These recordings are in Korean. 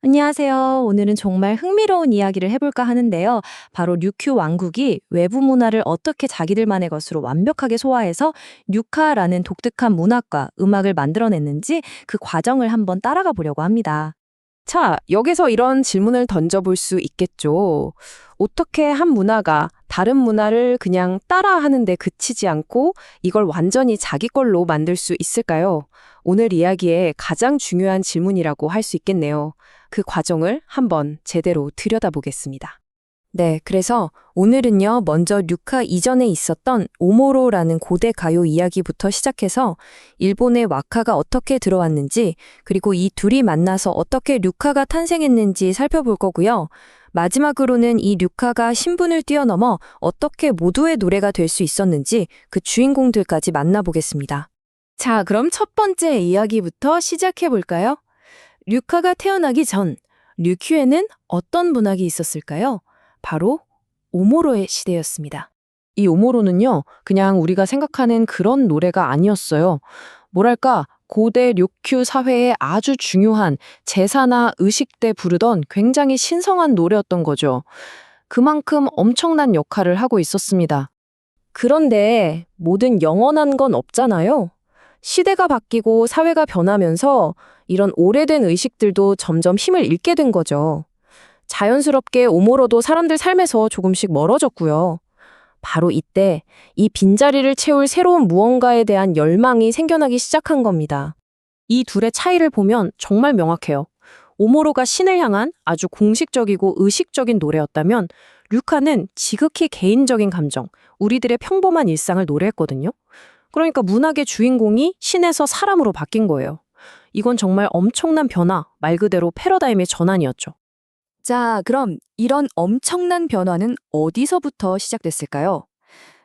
안녕하세요. 오늘은 정말 흥미로운 이야기를 해볼까 하는데요. 바로 류큐 왕국이 외부 문화를 어떻게 자기들만의 것으로 완벽하게 소화해서 류카라는 독특한 문학과 음악을 만들어냈는지 그 과정을 한번 따라가 보려고 합니다. 자, 여기서 이런 질문을 던져볼 수 있겠죠. 어떻게 한 문화가 다른 문화를 그냥 따라하는데 그치지 않고 이걸 완전히 자기 걸로 만들 수 있을까요? 오늘 이야기의 가장 중요한 질문이라고 할 수 있겠네요. 그 과정을 한번 제대로 들여다보겠습니다. 네, 그래서 오늘은요, 먼저 류카 이전에 있었던 오모로라는 고대 가요 이야기부터 시작해서 일본의 와카가 어떻게 들어왔는지, 그리고 이 둘이 만나서 어떻게 류카가 탄생했는지 살펴볼 거고요. 마지막으로는 이 류카가 신분을 뛰어넘어 어떻게 모두의 노래가 될 수 있었는지 그 주인공들까지 만나보겠습니다. 자, 그럼 첫 번째 이야기부터 시작해 볼까요? 류카가 태어나기 전 류큐에는 어떤 문학이 있었을까요? 바로 오모로의 시대였습니다. 이 오모로는요, 그냥 우리가 생각하는 그런 노래가 아니었어요. 뭐랄까, 고대 료큐 사회에 아주 중요한 제사나 의식 때 부르던 굉장히 신성한 노래였던 거죠. 그만큼 엄청난 역할을 하고 있었습니다. 그런데 뭐든 영원한 건 없잖아요. 시대가 바뀌고 사회가 변하면서 이런 오래된 의식들도 점점 힘을 잃게 된 거죠. 자연스럽게 오모로도 사람들 삶에서 조금씩 멀어졌고요. 바로 이때 이 빈자리를 채울 새로운 무언가에 대한 열망이 생겨나기 시작한 겁니다. 이 둘의 차이를 보면 정말 명확해요. 오모로가 신을 향한 아주 공식적이고 의식적인 노래였다면 류카는 지극히 개인적인 감정, 우리들의 평범한 일상을 노래했거든요. 그러니까 문학의 주인공이 신에서 사람으로 바뀐 거예요. 이건 정말 엄청난 변화, 말 그대로 패러다임의 전환이었죠. 자, 그럼 이런 엄청난 변화는 어디서부터 시작됐을까요?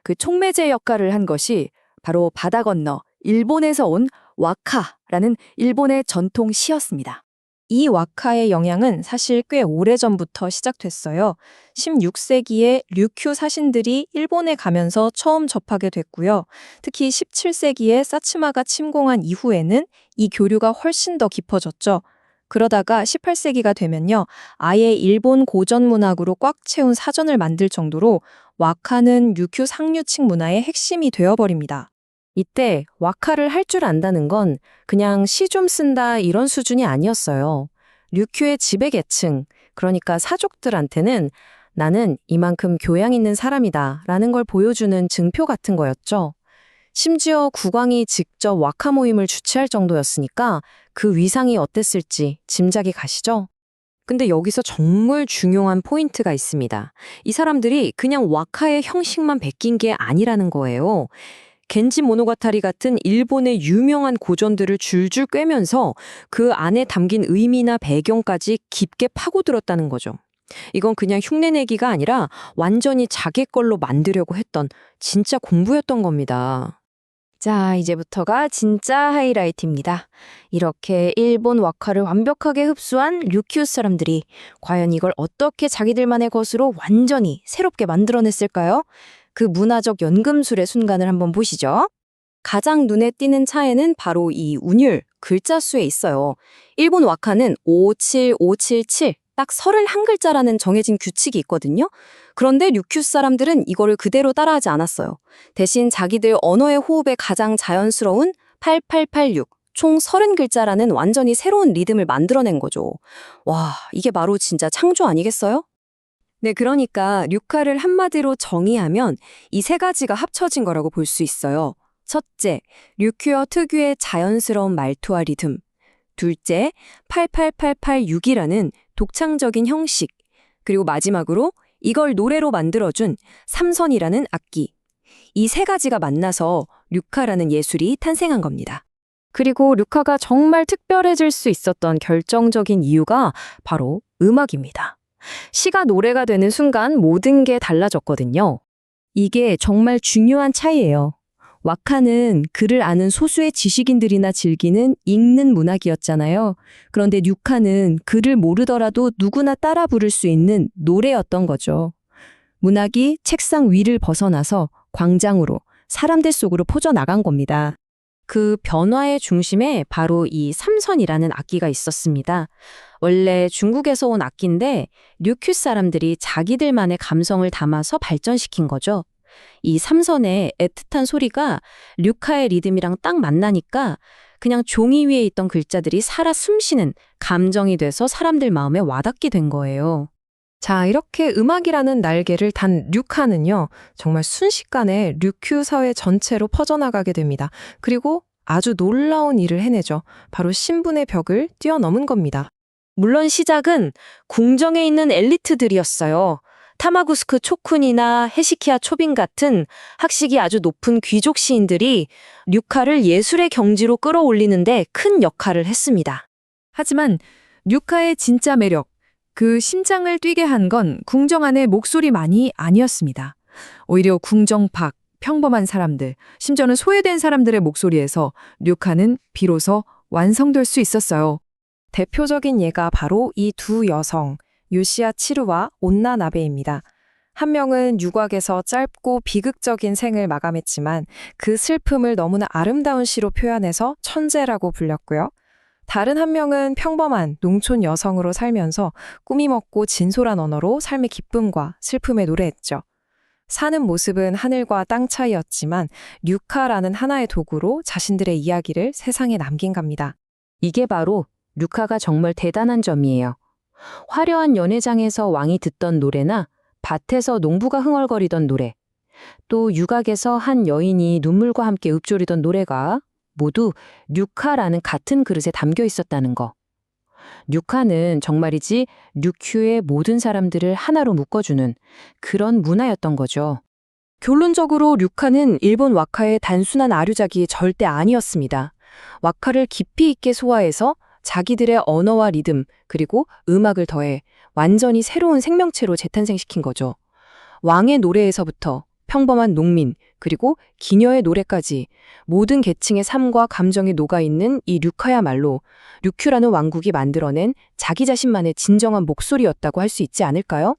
그 촉매제 역할을 한 것이 바로 바다 건너 일본에서 온 와카라는 일본의 전통 시였습니다. 이 와카의 영향은 사실 꽤 오래전부터 시작됐어요. 16세기에 류큐 사신들이 일본에 가면서 처음 접하게 됐고요. 특히 17세기에 사츠마가 침공한 이후에는 이 교류가 훨씬 더 깊어졌죠. 그러다가 18세기가 되면요. 아예 일본 고전 문학으로 꽉 채운 사전을 만들 정도로 와카는 류큐 상류층 문화의 핵심이 되어버립니다. 이때 와카를 할 줄 안다는 건 그냥 시 좀 쓴다 이런 수준이 아니었어요. 류큐의 지배계층, 그러니까 사족들한테는 나는 이만큼 교양 있는 사람이다 라는 걸 보여주는 증표 같은 거였죠. 심지어 국왕이 직접 와카 모임을 주최할 정도였으니까 그 위상이 어땠을지 짐작이 가시죠? 근데 여기서 정말 중요한 포인트가 있습니다. 이 사람들이 그냥 와카의 형식만 베낀 게 아니라는 거예요. 겐지 모노가타리 같은 일본의 유명한 고전들을 줄줄 꿰면서 그 안에 담긴 의미나 배경까지 깊게 파고들었다는 거죠. 이건 그냥 흉내내기가 아니라 완전히 자기 걸로 만들려고 했던 진짜 공부였던 겁니다. 자, 이제부터가 진짜 하이라이트입니다. 이렇게 일본 와카를 완벽하게 흡수한 류큐 사람들이 과연 이걸 어떻게 자기들만의 것으로 완전히 새롭게 만들어냈을까요? 그 문화적 연금술의 순간을 한번 보시죠. 가장 눈에 띄는 차이는 바로 이 운율, 글자 수에 있어요. 일본 와카는 57577, 딱 31글자라는 정해진 규칙이 있거든요. 그런데 류큐 사람들은 이거를 그대로 따라하지 않았어요. 대신 자기들 언어의 호흡에 가장 자연스러운 8886, 총 30글자라는 완전히 새로운 리듬을 만들어낸 거죠. 와, 이게 바로 진짜 창조 아니겠어요? 네, 그러니까 류카를 한마디로 정의하면 이 세 가지가 합쳐진 거라고 볼 수 있어요. 첫째, 류큐어 특유의 자연스러운 말투와 리듬. 둘째, 88886이라는 독창적인 형식. 그리고 마지막으로 이걸 노래로 만들어준 삼선이라는 악기. 이 세 가지가 만나서 류카라는 예술이 탄생한 겁니다. 그리고 류카가 정말 특별해질 수 있었던 결정적인 이유가 바로 음악입니다. 시가 노래가 되는 순간 모든 게 달라졌거든요. 이게 정말 중요한 차이예요. 와카는 글을 아는 소수의 지식인들이나 즐기는 읽는 문학이었잖아요. 그런데 류카는 글을 모르더라도 누구나 따라 부를 수 있는 노래였던 거죠. 문학이 책상 위를 벗어나서 광장으로, 사람들 속으로 퍼져나간 겁니다. 그 변화의 중심에 바로 이 삼선이라는 악기가 있었습니다. 원래 중국에서 온 악기인데 류큐 사람들이 자기들만의 감성을 담아서 발전시킨 거죠. 이 삼선의 애틋한 소리가 류카의 리듬이랑 딱 만나니까 그냥 종이 위에 있던 글자들이 살아 숨쉬는 감정이 돼서 사람들 마음에 와닿게 된 거예요. 자, 이렇게 음악이라는 날개를 단 류카는요, 정말 순식간에 류큐 사회 전체로 퍼져나가게 됩니다. 그리고 아주 놀라운 일을 해내죠. 바로 신분의 벽을 뛰어넘은 겁니다. 물론 시작은 궁정에 있는 엘리트들이었어요. 타마구스크 초쿤이나 헤시키아 초빈 같은 학식이 아주 높은 귀족 시인들이 류카를 예술의 경지로 끌어올리는데 큰 역할을 했습니다. 하지만 류카의 진짜 매력, 그 심장을 뛰게 한 건 궁정 안의 목소리만이 아니었습니다. 오히려 궁정 밖, 평범한 사람들, 심지어는 소외된 사람들의 목소리에서 류카는 비로소 완성될 수 있었어요. 대표적인 예가 바로 이 두 여성, 요시야 치루와 온나 나베입니다. 한 명은 유곽에서 짧고 비극적인 생을 마감했지만 그 슬픔을 너무나 아름다운 시로 표현해서 천재라고 불렸고요. 다른 한 명은 평범한 농촌 여성으로 살면서 꾸미 먹고 진솔한 언어로 삶의 기쁨과 슬픔에 노래했죠. 사는 모습은 하늘과 땅 차이였지만 류카라는 하나의 도구로 자신들의 이야기를 세상에 남긴 겁니다. 이게 바로 류카가 정말 대단한 점이에요. 화려한 연회장에서 왕이 듣던 노래나 밭에서 농부가 흥얼거리던 노래, 또 유곽에서 한 여인이 눈물과 함께 읊조리던 노래가 모두 류카라는 같은 그릇에 담겨 있었다는 거. 류카는 정말이지 류큐의 모든 사람들을 하나로 묶어주는 그런 문화였던 거죠. 결론적으로 류카는 일본 와카의 단순한 아류작이 절대 아니었습니다. 와카를 깊이 있게 소화해서 자기들의 언어와 리듬, 그리고 음악을 더해 완전히 새로운 생명체로 재탄생시킨 거죠. 왕의 노래에서부터 평범한 농민, 그리고 기녀의 노래까지 모든 계층의 삶과 감정이 녹아있는 이 류카야말로 류큐라는 왕국이 만들어낸 자기 자신만의 진정한 목소리였다고 할 수 있지 않을까요?